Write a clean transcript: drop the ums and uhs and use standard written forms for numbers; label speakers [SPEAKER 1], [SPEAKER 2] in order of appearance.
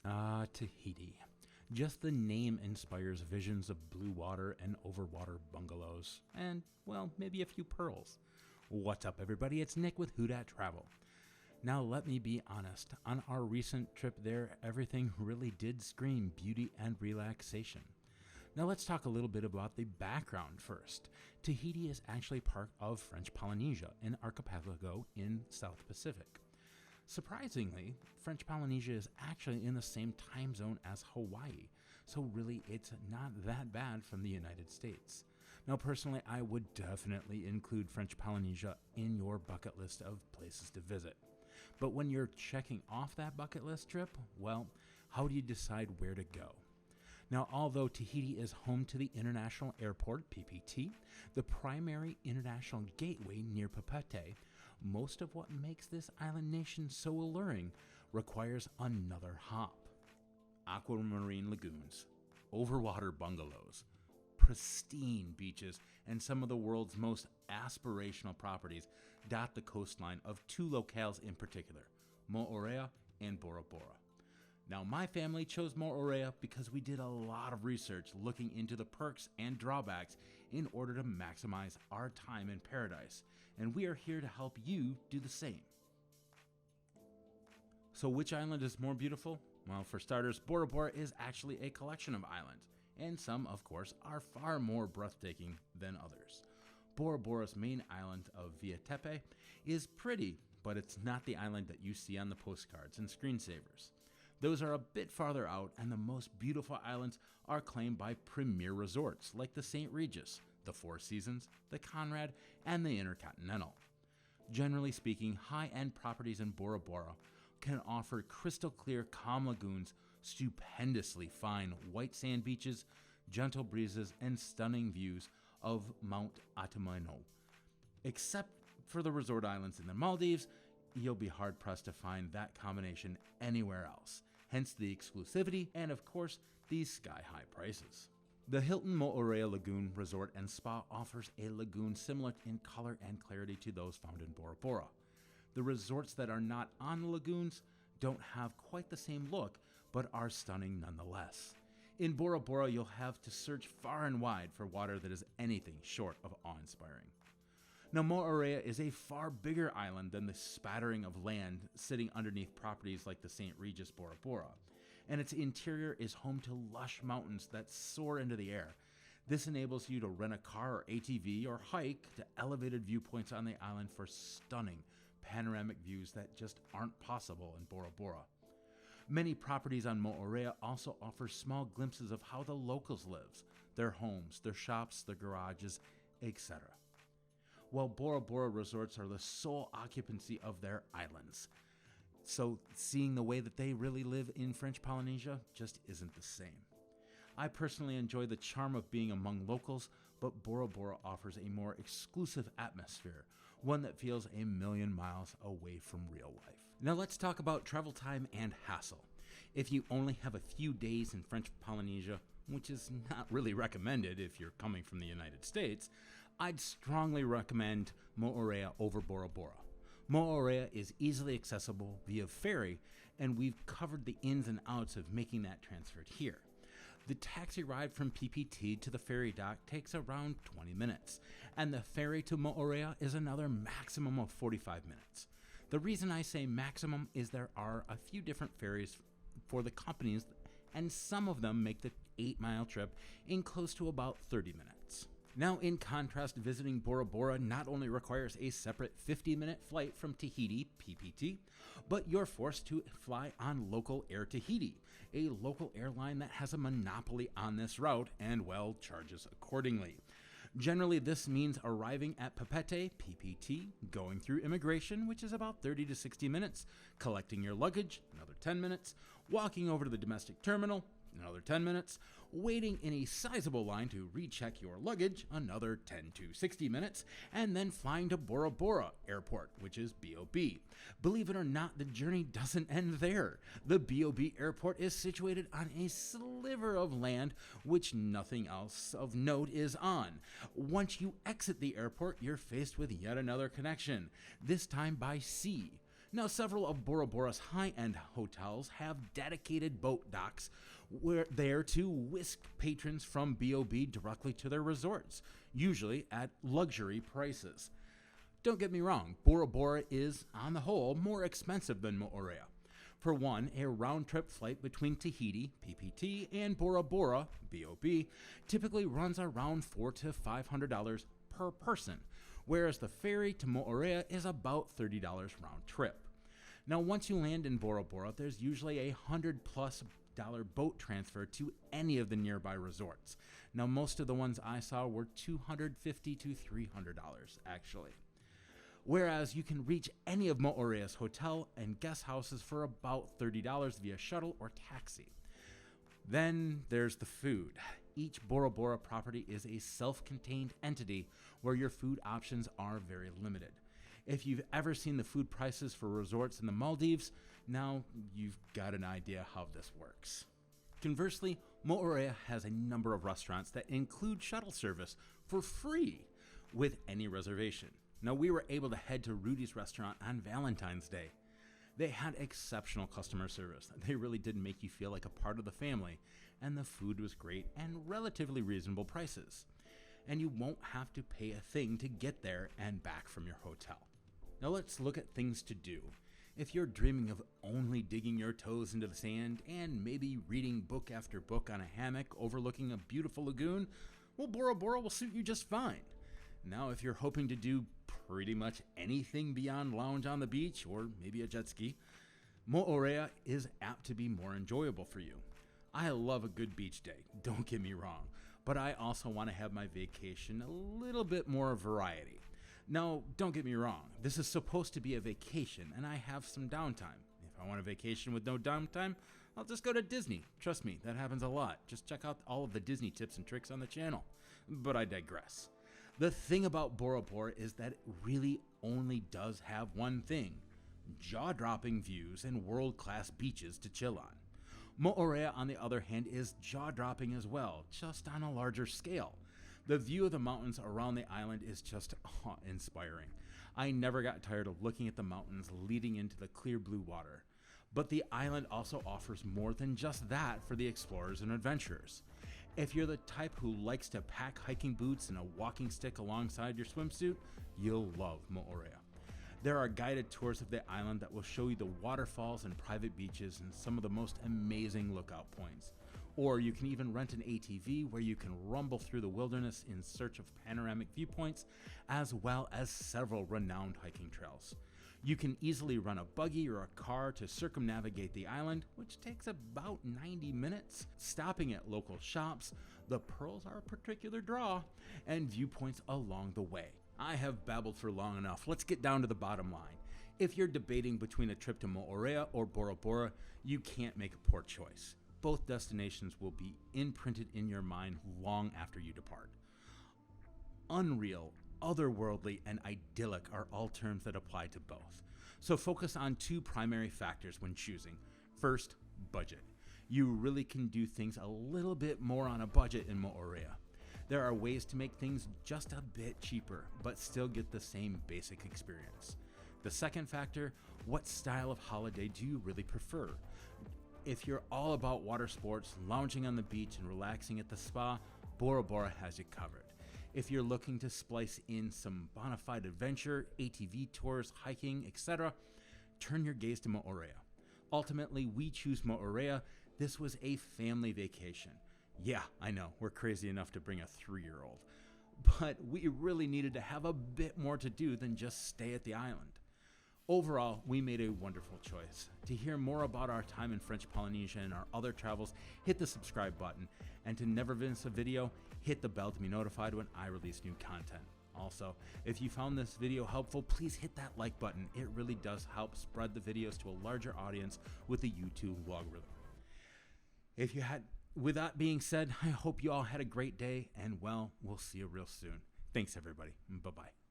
[SPEAKER 1] Tahiti. Just the name inspires visions of blue water and overwater bungalows, and, well, maybe a few pearls. What's up, everybody? It's Nick with Who Dat Travel. Now, let me be honest. On our recent trip there, everything really did scream beauty and relaxation. Now, let's talk a little bit about the background first. Tahiti is actually part of French Polynesia, an archipelago in South Pacific. Surprisingly, French Polynesia is actually in the same time zone as Hawaii, so really it's not that bad from the United States. Now, personally, I would definitely include French Polynesia in your bucket list of places to visit. But when you're checking off that bucket list trip, well, how do you decide where to go? Now, although Tahiti is home to the International Airport, PPT, the primary international gateway near Papeete, most of what makes this island nation so alluring requires another hop. Aquamarine lagoons, overwater bungalows, pristine beaches, and some of the world's most aspirational properties dot the coastline of two locales in particular, Moorea and Bora Bora. Now, my family chose Moorea because we did a lot of research looking into the perks and drawbacks in order to maximize our time in paradise, and we are here to help you do the same. So which island is more beautiful? Well, for starters, Bora Bora is actually a collection of islands, and some, of course, are far more breathtaking than others. Bora Bora's main island of Vietepe is pretty, but it's not the island that you see on the postcards and screensavers. Those are a bit farther out, and the most beautiful islands are claimed by premier resorts like the St. Regis, the Four Seasons, the Conrad, and the Intercontinental. Generally speaking, high-end properties in Bora Bora can offer crystal clear, calm lagoons, stupendously fine white sand beaches, gentle breezes, and stunning views of Mount Atamano. Except for the resort islands in the Maldives, you'll be hard-pressed to find that combination anywhere else. Hence the exclusivity and, of course, these sky-high prices. The Hilton Moorea Lagoon Resort and Spa offers a lagoon similar in color and clarity to those found in Bora Bora. The resorts that are not on the lagoons don't have quite the same look, but are stunning nonetheless. In Bora Bora, you'll have to search far and wide for water that is anything short of awe-inspiring. Now, Moorea is a far bigger island than the spattering of land sitting underneath properties like the St. Regis Bora Bora, and its interior is home to lush mountains that soar into the air. This enables you to rent a car or ATV or hike to elevated viewpoints on the island for stunning panoramic views that just aren't possible in Bora Bora. Many properties on Moorea also offer small glimpses of how the locals live, their homes, their shops, their garages, etc. While Bora Bora resorts are the sole occupancy of their islands. So seeing the way that they really live in French Polynesia just isn't the same. I personally enjoy the charm of being among locals, but Bora Bora offers a more exclusive atmosphere, one that feels a million miles away from real life. Now let's talk about travel time and hassle. If you only have a few days in French Polynesia, which is not really recommended if you're coming from the United States, I'd strongly recommend Moorea over Bora Bora. Moorea is easily accessible via ferry, and we've covered the ins and outs of making that transfer here. The taxi ride from PPT to the ferry dock takes around 20 minutes, and the ferry to Moorea is another maximum of 45 minutes. The reason I say maximum is there are a few different ferries for the companies, and some of them make the 8-mile trip in close to about 30 minutes. Now, in contrast, visiting Bora Bora not only requires a separate 50-minute flight from Tahiti, PPT, but you're forced to fly on Local Air Tahiti, a local airline that has a monopoly on this route and, well, charges accordingly. Generally, this means arriving at Papeete, PPT, going through immigration, which is about 30 to 60 minutes, collecting your luggage, another 10 minutes, walking over to the domestic terminal, another 10 minutes, waiting in a sizable line to recheck your luggage, another 10 to 60 minutes, and then flying to Bora Bora Airport, which is BOB. Believe it or not, the journey doesn't end there. The BOB Airport is situated on a sliver of land which nothing else of note is on. Once you exit the airport, you're faced with yet another connection, this time by sea. Now, several of Bora Bora's high-end hotels have dedicated boat docks there to whisk patrons from BOB directly to their resorts, usually at luxury prices. Don't get me wrong, Bora Bora is, on the whole, more expensive than Moorea. For one, a round-trip flight between Tahiti, PPT, and Bora Bora, BOB, typically runs around $400 to $500 per person, whereas the ferry to Moorea is about $30 round trip. Now, once you land in Bora Bora, there's usually a $100+ boat transfer to any of the nearby resorts. Now, most of the ones I saw were $250 to $300 actually. Whereas you can reach any of Moorea's hotel and guest houses for about $30 via shuttle or taxi. Then there's the food. Each Bora Bora property is a self-contained entity where your food options are very limited. If you've ever seen the food prices for resorts in the Maldives, now you've got an idea how this works. Conversely, Moorea has a number of restaurants that include shuttle service for free with any reservation. Now, we were able to head to Rudy's restaurant on Valentine's Day. They had exceptional customer service. They really did make you feel like a part of the family, and the food was great and relatively reasonable prices. And you won't have to pay a thing to get there and back from your hotel. Now let's look at things to do. If you're dreaming of only digging your toes into the sand and maybe reading book after book on a hammock overlooking a beautiful lagoon, well, Bora Bora will suit you just fine. Now, if you're hoping to do pretty much anything beyond lounge on the beach or maybe a jet ski, Moorea is apt to be more enjoyable for you. I love a good beach day, don't get me wrong, but I also want to have my vacation a little bit more variety. Now, don't get me wrong, this is supposed to be a vacation and I have some downtime. If I want a vacation with no downtime, I'll just go to Disney. Trust me, that happens a lot. Just check out all of the Disney tips and tricks on the channel. But I digress. The thing about Bora Bora is that it really only does have one thing: jaw-dropping views and world-class beaches to chill on. Moorea, on the other hand, is jaw-dropping as well, just on a larger scale. The view of the mountains around the island is just awe-inspiring. I never got tired of looking at the mountains leading into the clear blue water. But the island also offers more than just that for the explorers and adventurers. If you're the type who likes to pack hiking boots and a walking stick alongside your swimsuit, you'll love Moorea. There are guided tours of the island that will show you the waterfalls and private beaches and some of the most amazing lookout points. Or you can even rent an ATV where you can rumble through the wilderness in search of panoramic viewpoints, as well as several renowned hiking trails. You can easily run a buggy or a car to circumnavigate the island, which takes about 90 minutes, stopping at local shops. The pearls are a particular draw, and viewpoints along the way. I have babbled for long enough. Let's get down to the bottom line. If you're debating between a trip to Moorea or Bora Bora, you can't make a poor choice. Both destinations will be imprinted in your mind long after you depart. Unreal, otherworldly, and idyllic are all terms that apply to both. So focus on two primary factors when choosing. First, budget. You really can do things a little bit more on a budget in Moorea. There are ways to make things just a bit cheaper, but still get the same basic experience. The second factor, what style of holiday do you really prefer? If you're all about water sports, lounging on the beach, and relaxing at the spa, Bora Bora has you covered. If you're looking to splice in some bona fide adventure, ATV tours, hiking, etc., turn your gaze to Moorea. Ultimately, we choose Moorea. This was a family vacation. Yeah, I know, we're crazy enough to bring a 3-year-old. But we really needed to have a bit more to do than just stay at the island. Overall, we made a wonderful choice. To hear more about our time in French Polynesia and our other travels, hit the subscribe button. And to never miss a video, hit the bell to be notified when I release new content. Also, if you found this video helpful, please hit that like button. It really does help spread the videos to a larger audience with the YouTube algorithm. With that being said, I hope you all had a great day, and well, we'll see you real soon. Thanks, everybody. Bye-bye.